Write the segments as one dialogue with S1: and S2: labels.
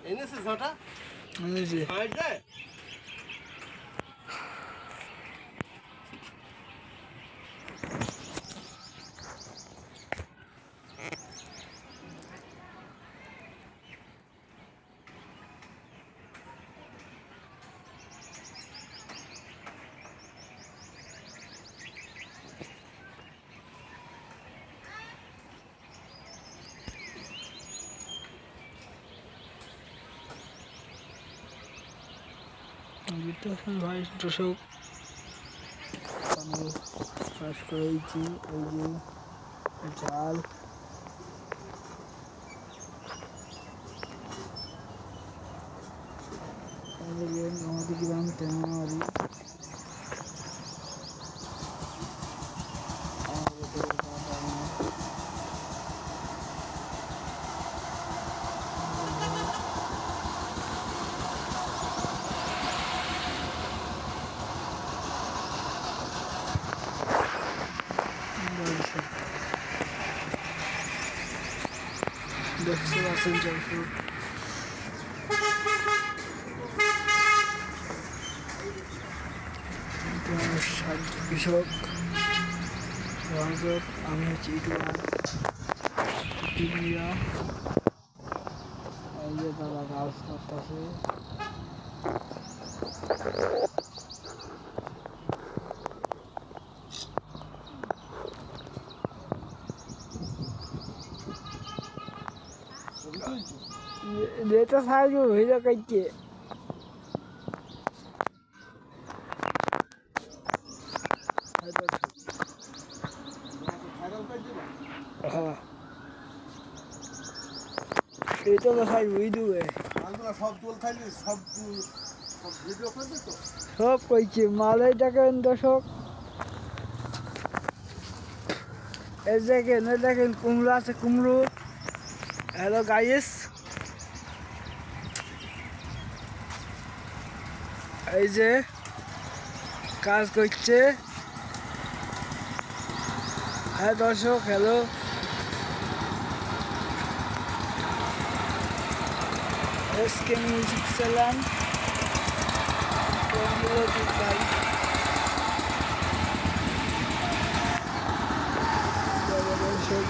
S1: এনেছে ছটা
S2: এনেছি ভাই দর্শক আমি চাষ করেছি এই যে জাল আমাদের গ্রাম তেমারি দেখতে পাচ্ছেন দর্শক কৃষক আমি হচ্ছি ইউটিউবার এই যে দাদা গাছ কাটতেছে এটা সাইজ হয়ে যা কাটছে হ্যাঁ এটা তো সাইজ হয়ে দেবে সব কইছে মালাই দেখেন দর্শক এই দেখেন কুমড়ো আছে কুমড়ো হ্যালো গাইস এই যে কাজ করছে হ্যাঁ দর্শক হ্যালো এসকে মিউজিক চ্যানেল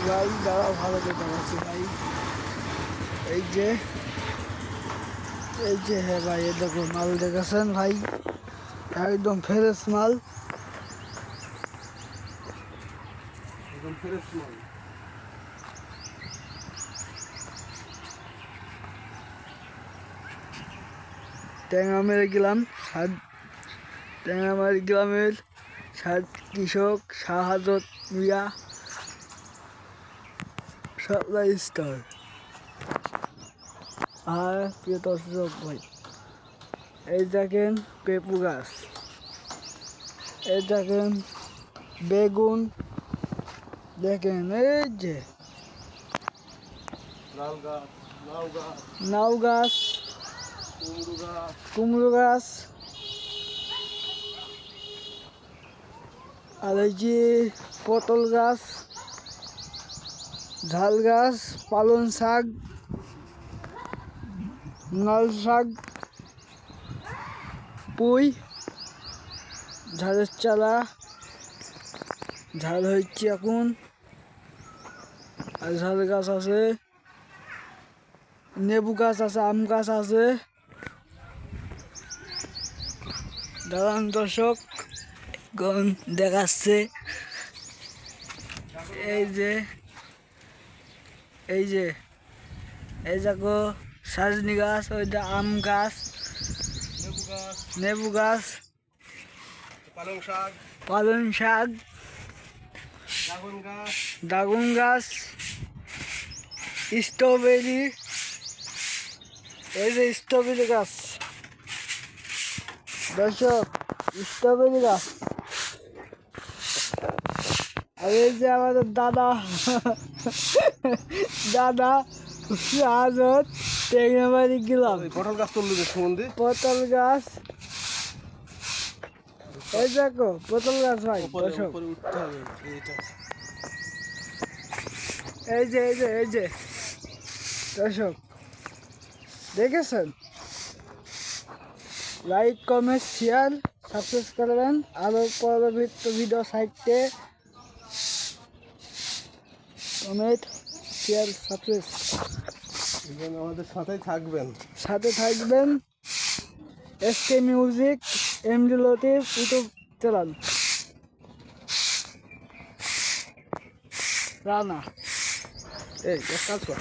S2: ভাই দাঁড়াও ভালো কথা আছে ভাই এই যে হ্যাঁ ভাই এ দেখো মাল দেখেছেন ভাই একদম ফ্রেশ মাল ট্যাংরামারি গ্রামের কৃষক শাহাদত মিয়া সাপ্লাই স্টার আর প্রিয় দর্শক ভাই এই দেখেন পেঁপু গাছ এই দেখেন বেগুন দেখেন এই যে নাউ গাছ কুমড়ো গাছ আর এই যে পটল গাছ ঝাল গাছ পালং শাক লাল শাক পুঁই ঝালের চারা ঝাল হচ্ছে এখন আর ঝাল গাছ আছে নেবু গাছ আছে আম গাছ আছে দাঁড়ান দর্শক দেখাচ্ছে এই দেখো সজনি গাছ ওইটা আম গাছ নেবু গাছ পালং শাক ড্রাগন গাছ স্ট্রবেরি এই যে স্ট্রবেরি গাছ দর্শক স্ট্রবেরি গাছ। আর এই যে আমাদের দাদা দাদা আজ টেকনাবাড়ি গেলাম।
S1: পটল গাছ তুললি যে সুমন্দি
S2: পটল গাছ, এই দেখো পটল গাছ ভাই। দর্শক
S1: উঠতে হবে এইটা।
S2: এই যে দর্শক দেখেছেন, লাইক কমেন্ট শেয়ার সাবস্ক্রাইব করবেন। আরও পরবর্তী ভিডিও সাইটে কমেন্ট শেয়ার সাবস্ক্রাইব
S1: আমাদের সাথেই থাকবেন।
S2: সাথে থাকবেন। SK music MD Latif YouTube channel Rana.
S1: এই এক কাজ কর,